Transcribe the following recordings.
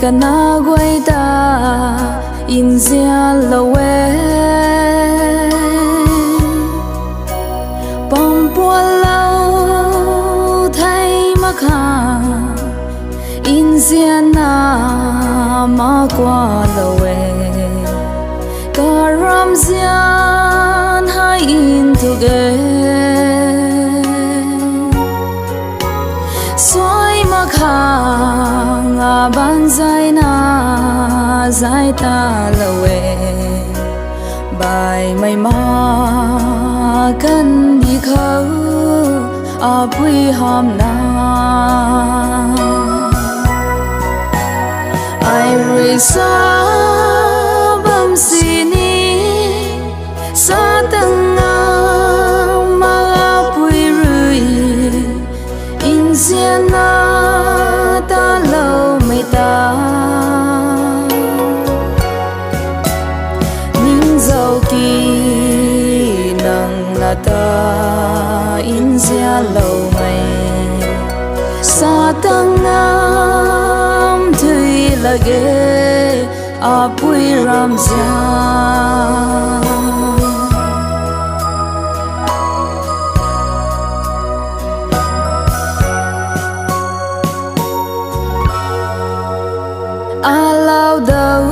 kana guai ta in zia lowe bom bua lâu thay mà khá in zia na ma qua lowe karam zian hai in together xoay mà khá ngà ban dài na dài ta lowe bài mây mà cần đi khâu à bùi hôm na ai rồi xa bấm sini sa tầng mà bùi rồi in diện na ta lâu mây ta nín dầu kỳ nâng là ta in diện lâu mây sa tầng thủy là ghê à bùi ram gia a lao đầu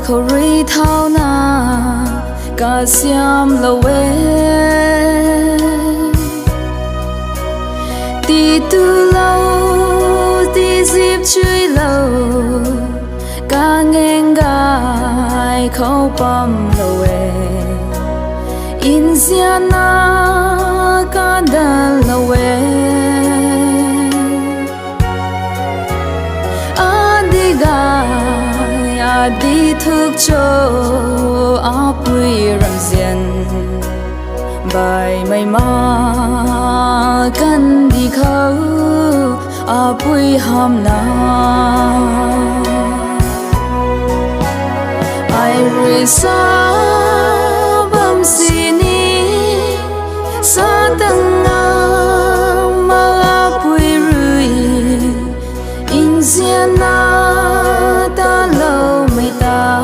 khẩu ri thao na cả xiêm lâu ti tu lâu ti dịp chui lâu ca nghe gai khâu bom lâu in zian na ca đan lâu đi thức cho áp bùi rầm diện bài mây mà cần đi khâu áp bùi hôm na ai rồi xa bấm sini xa tầng mà áp bùi rồi in diện na ta lâu mây ta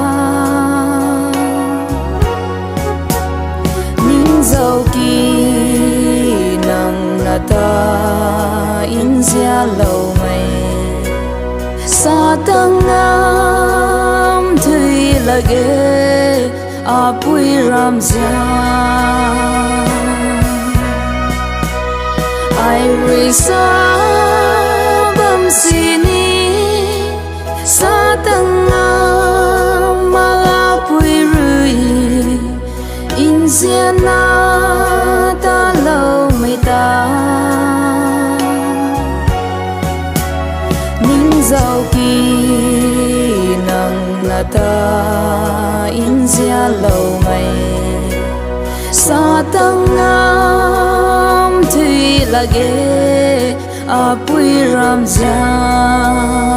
nín dầu kỳ nâng là ta in zia lâu mây sa tầng thủy là ghê à bùi ram gia ai rồi xa bấm sini sa tầng mà bùi rồi in diện na ta lâu mây ta nín dầu kỳ nâng là ta in zia lâu mây sa tầng thủy là ghê à bùi ram gia